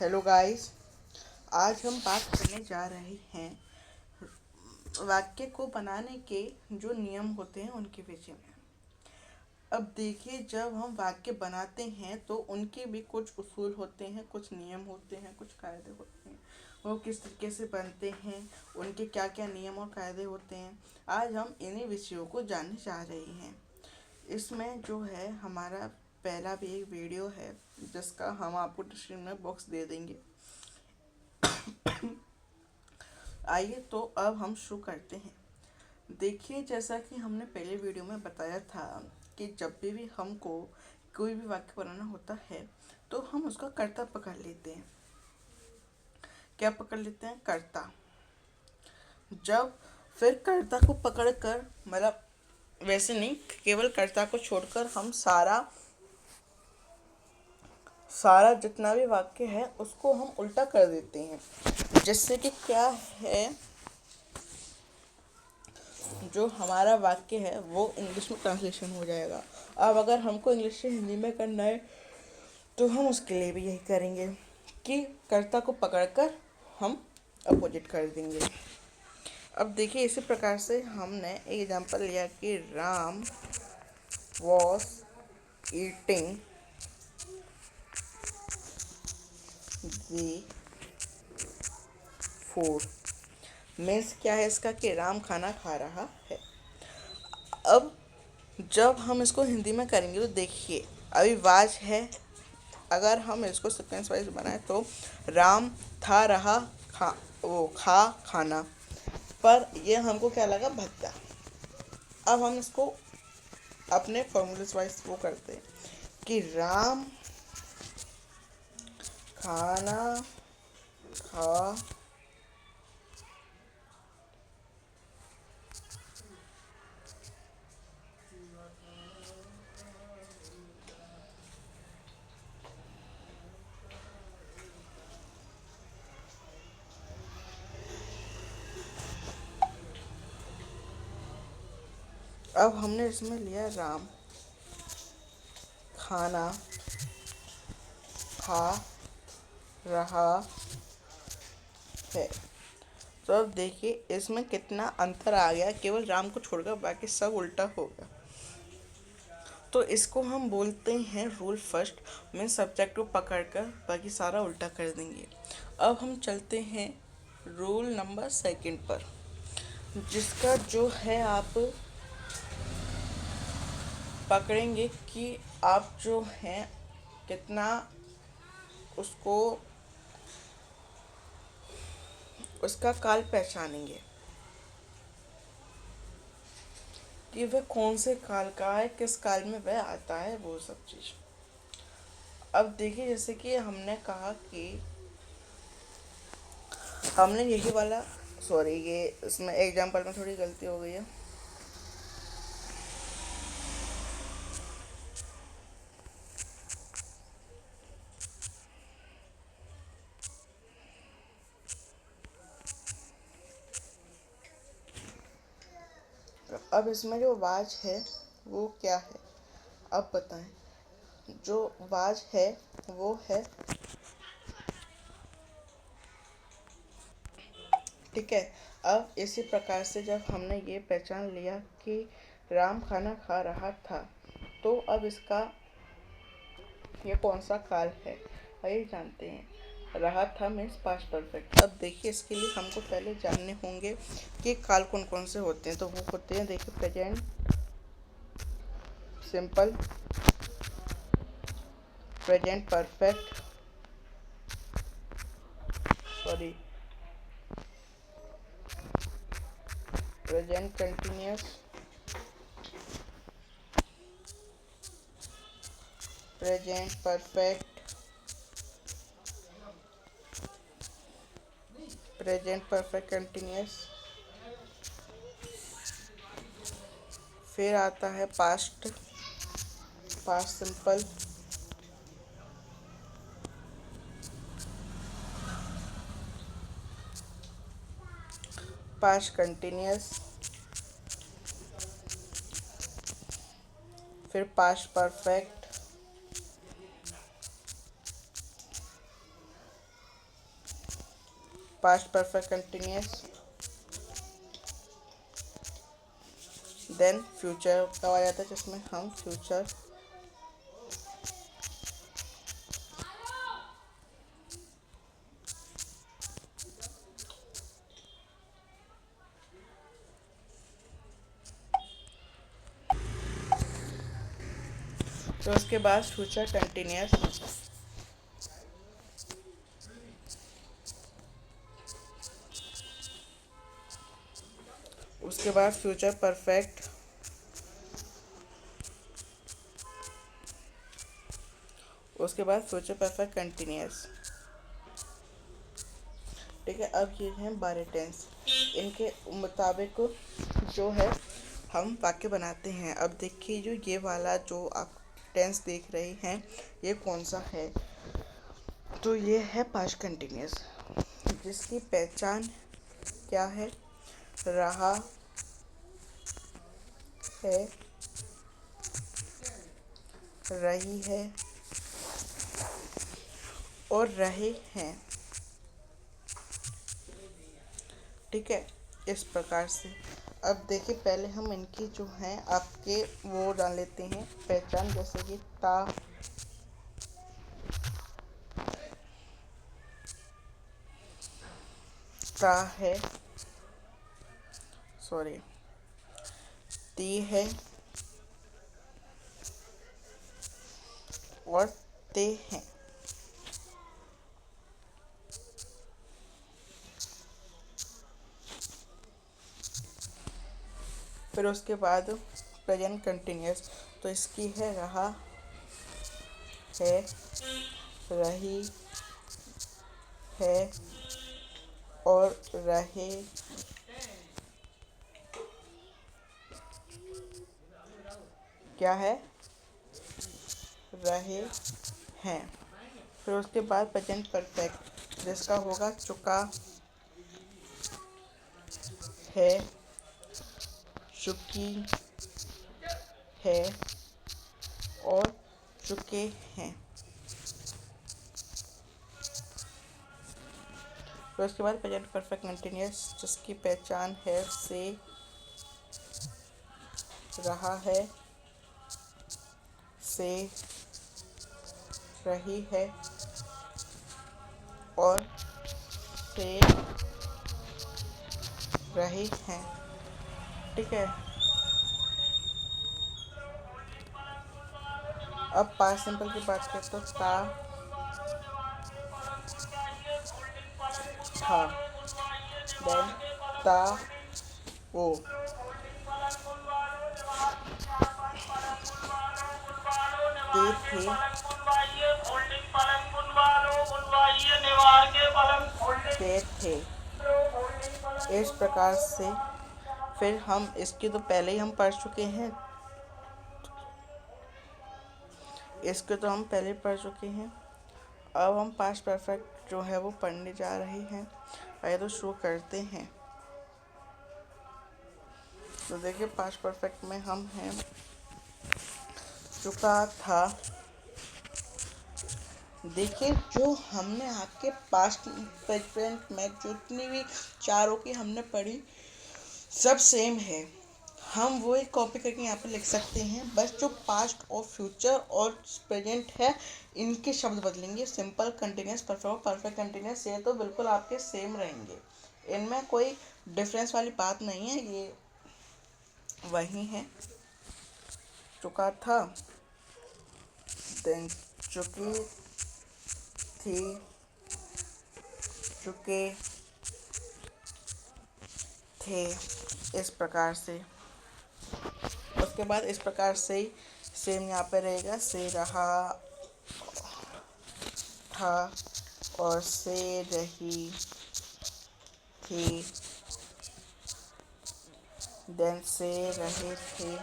Hello guys. आज हम बात करने जा रहे हैं वाक्य को बनाने के जो नियम होते हैं उनके विषय में। अब देखिए, जब हम वाक्य बनाते हैं तो उनके भी कुछ उसूल होते हैं, कुछ नियम होते हैं, कुछ कायदे होते हैं। वो किस तरीके से बनते हैं, उनके क्या क्या नियम और कायदे होते हैं, आज हम इन्हीं विषयों को जानने जा रहे हैं। इसमें जो है हमारा पहला भी एक वीडियो है जिसका हम आपको डिस्क्रिप्शन में बॉक्स दे देंगे। आइए तो अब हम शुरू करते हैं। देखिए, जैसा कि हमने पहले वीडियो में बताया था कि जब भी हमको कोई भी वाक्य बनाना होता है तो हम उसका कर्ता पकड़ लेते हैं। क्या पकड़ लेते हैं? कर्ता। जब फिर कर्ता को पकड़कर, मतलब वैसे नहीं, केवल कर्ता को छोड़कर हम सारा सारा जितना भी वाक्य है उसको हम उल्टा कर देते हैं, जिससे कि क्या है, जो हमारा वाक्य है वो इंग्लिश में ट्रांसलेशन हो जाएगा। अब अगर हमको इंग्लिश से हिंदी में करना है तो हम उसके लिए भी यही करेंगे कि कर्ता को पकड़कर हम अपोजिट कर देंगे। अब देखिए, इसी प्रकार से हमने एक एग्जांपल लिया कि Ram was eating the food. Means क्या है इसका कि राम खाना खा रहा है। अब जब हम इसको हिंदी में करेंगे तो देखिए, अभी वाज है, अगर हम इसको सीक्वेंस वाइज बनाए तो राम था रहा खा, वो खा खाना, पर ये हमको क्या लगा? भद्दा। अब हम इसको अपने फॉर्मूले वाइज वो करते हैं कि राम खाना खा अब हमने इसमें लिया राम खाना खा रहा है। तो अब देखिए इसमें कितना अंतर आ गया, केवल राम को छोड़कर बाकी सब उल्टा हो गया। तो इसको हम बोलते हैं रूल फर्स्ट। में सब्जेक्ट को पकड़कर बाकी सारा उल्टा कर देंगे। अब हम चलते हैं रूल नंबर सेकंड पर, जिसका जो है आप पकड़ेंगे कि आप जो हैं कितना उसको, उसका काल पहचानेंगे कि वह कौन से काल का है, किस काल में वह आता है, वो सब चीज़। अब देखिए, जैसे कि हमने कहा कि हमने यही वाला, सॉरी, ये इसमें एग्जाम्पल में थोड़ी गलती हो गई है। अब इसमें जो वाज है वो क्या है, अब बताएं। जो वाज है वो है, ठीक है। अब इसी प्रकार से जब हमने ये पहचान लिया कि राम खाना खा रहा था, तो अब इसका ये कौन सा काल है, आइए जानते हैं। रहा था मीन्स पास्ट परफेक्ट। अब देखिए, इसके लिए हमको पहले जानने होंगे कि काल कौन कौन से होते हैं। तो वो होते हैं, देखिए, present simple, present perfect, sorry, present continuous, present perfect, present perfect continuous. फिर आता है past, past simple, past continuous, फिर past perfect, past perfect continuous, then future कब आ जाता है जिसमें हम फ्यूचर तो उसके बाद फ्यूचर कंटिन्यूअस, उसके बाद फ्यूचर परफेक्ट, उसके बाद फ्यूचर परफेक्ट कंटिन्यूअस। ठीक है, अब ये हैं 12 टेंस, इनके मुताबिक जो है हम वाक्य बनाते हैं। अब देखिए जो ये वाला जो आप टेंस देख रहे हैं ये कौन सा है, तो ये है पास्ट कंटिन्यूअस, जिसकी पहचान क्या है, रहा है, रही है और रहे हैं। ठीक है, इस प्रकार से। अब देखिए पहले हम इनकी जो हैं आपके वो डाल लेते हैं पहचान, जैसे कि ता है, सॉरी, ती है और ते हैं। फिर उसके बाद प्रेजेंट कंटिन्यूअस, तो इसकी है रहा है, रही है और रहे क्या है, रहे हैं। फिर उसके बाद प्रेजेंट परफेक्ट, जिसका होगा चुका है, चुकी है और चुके हैं। फिर उसके बाद प्रेजेंट परफेक्ट कंटिन्यूअस, जिसकी पहचान है से, रहा है, से, रही है और से रहे हैं। ठीक है, अब पास्ट सिंपल की बात करें तो ता, था, देन ता, वो, ते थे, ते थे। इस प्रकार से फिर हम इसकी तो पहले ही हम पढ़ चुके हैं, इसके तो हम पहले पढ़ चुके हैं। अब हम पास्ट परफेक्ट जो है वो पढ़ने जा रहे हैं। आइए तो शुरू करते हैं। तो देखिए पास्ट परफेक्ट में हम हैं चुका था। देखिए जो हमने आपके पास्ट प्रेजेंट में जितनी भी चारों की हमने पढ़ी सब सेम है, हम वो एक कॉपी करके यहाँ पे लिख सकते हैं। बस जो पास्ट और फ्यूचर और प्रेजेंट है इनके शब्द बदलेंगे। Simple continuous perfect perfect continuous ये तो बिल्कुल आपके सेम रहेंगे, इनमें कोई डिफरेंस वाली बात नहीं है, ये वही है। चुका था, देन चुकी थी, चुके थे, इस प्रकार से। उसके बाद इस प्रकार से ही सेम यहाँ पे रहेगा, से रहा था और से रही थी, देन से रहे थे,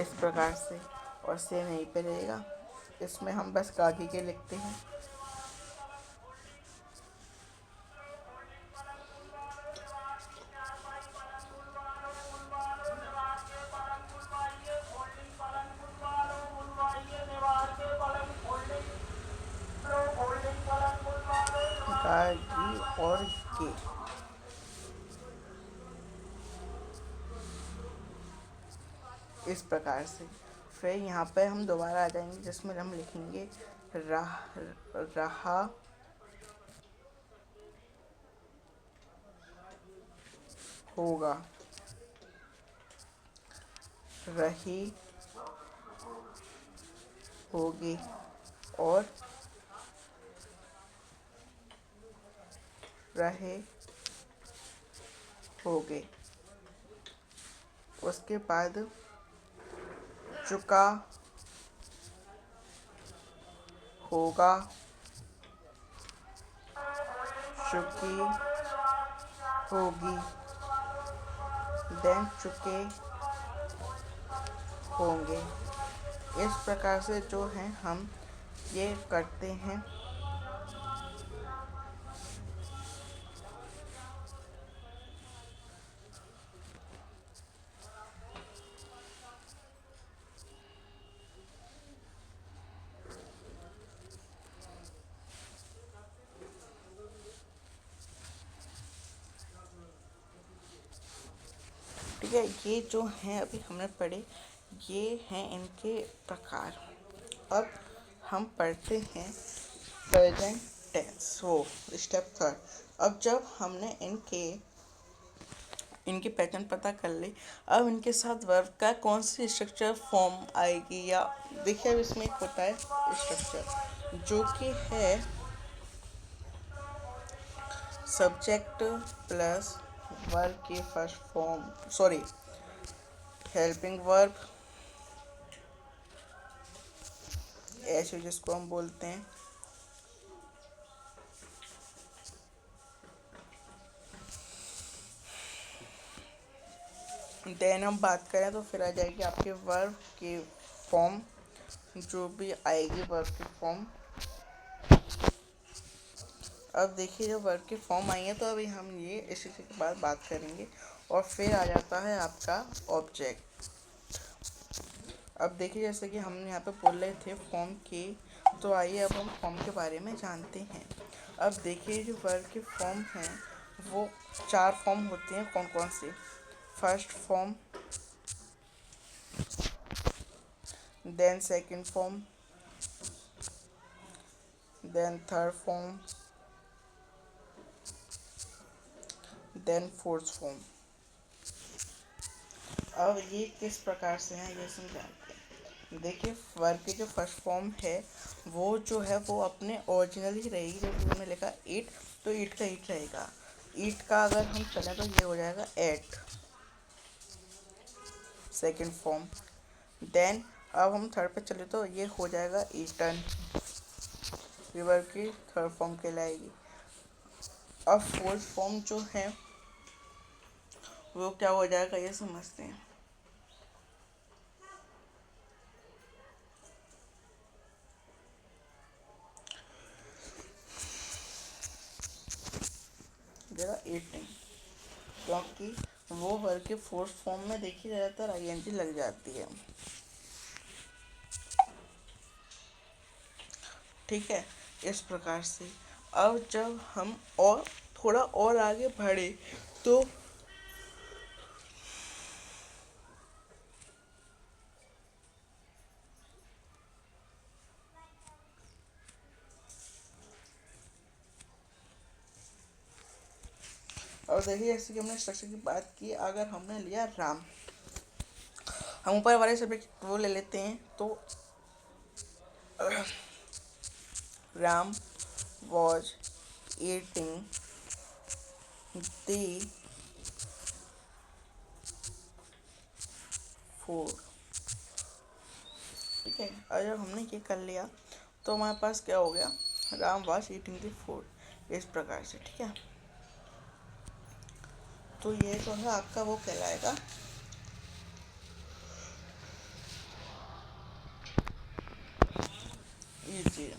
इस प्रकार से। और से नहीं पे रहेगा, इसमें हम बस कागी के लिखते हैं। आगी और गे। इस प्रकार से फिर यहाँ पे हम दोबारा आ जाएंगे जिसमें हम लिखेंगे रहा, रहा होगा, रही होगी और रहे होगे। उसके बाद चुका होगा, चुकी होगी, देन चुके होंगे। इस प्रकार से जो है हम ये करते हैं। ठीक है, ये जो हैं अभी हमने पढ़े, ये हैं इनके प्रकार। अब हम पढ़ते हैं प्रेजेंट टेंस, वो स्टेप थर्ड। अब जब हमने इनकी पहचान पता कर ली, अब इनके साथ वर्ब का कौन सी स्ट्रक्चर फॉर्म आएगी, या देखिए अब इसमें एक होता है स्ट्रक्चर जो कि है सब्जेक्ट प्लस वर्ब की first form, sorry helping verb ऐसे जिसको हम बोलते हैं, देन हम बात करें तो फिर आ जाएगी आपके वर्ब की फॉर्म, जो भी आएगी वर्ब की फॉर्म। अब देखिए जब वर्ब की फॉर्म आई है तो अभी हम ये इसी के बाद बात करेंगे, और फिर आ जाता है आपका ऑब्जेक्ट। अब देखिए जैसे कि हम यहाँ पे बोल रहे थे फॉर्म की, तो आइए अब हम फॉर्म के बारे में जानते हैं। अब देखिए जो वर्ब की फॉर्म है वो 4 फॉर्म होती हैं। कौन कौन सी? First form, then second form, then third form, then fourth form. अब ये किस प्रकार से है ये समझाते हैं। देखिए वर्ब की जो फर्स्ट फॉर्म है वो जो है वो अपने ओरिजिनल ही रहेगी। जैसे हमने लिखा ईट, तो ईट का ईट रहेगा। ईट का अगर हम चलें तो ये हो जाएगा एट, सेकंड फॉर्म। देन अब हम थर्ड पे चले तो ये हो जाएगा ईटन, ये वर्ब की थर्ड फॉर्म कहलाएगी। अब फोर्थ फॉर्म जो है वो क्या हो जाएगा ये समझते हैं। जरा ईटिंग, क्योंकि वो वर्ब के फोर्थ फॉर्म में देखिए ज़्यादातर आईएनजी लग जाती है। ठीक है, इस प्रकार से अब जब हम और थोड़ा और आगे बढ़े तो और देखिए जैसे कि हमने स्ट्रक्चर की बात की, अगर हमने लिया राम, हम ऊपर वाले सब्जेक्ट वो ले लेते हैं तो Ram was eating the food. ठीक है, और जब हमने ये कर लिया तो हमारे पास क्या हो गया, Ram was eating the food, इस प्रकार से। ठीक है, तो ये जो है आपका वो कहलाएगा इजी।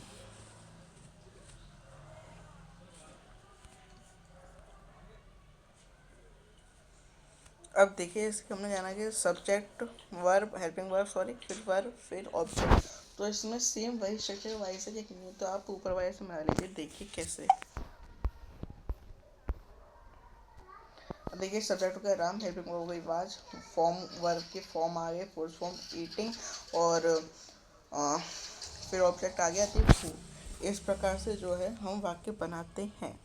अब देखिए इसके हमने जाना कि subject verb helping verb sorry फिर वर्ब फिर ऑब्जेक्ट, तो इसमें सेम वही स्ट्रक्चर वाइज है, लेकिन तो आप ऊपर वाले से बना लीजिए। देखिए कैसे, देखिए सब्जेक्ट हो गया राम, हेल्पिंग हो गई वाज, फॉर्म वर्ब के फॉर्म आ गए, फोर्स फॉर्म ईटिंग, और फिर ऑब्जेक्ट आ गया थी फूड। इस प्रकार से जो है हम वाक्य बनाते हैं।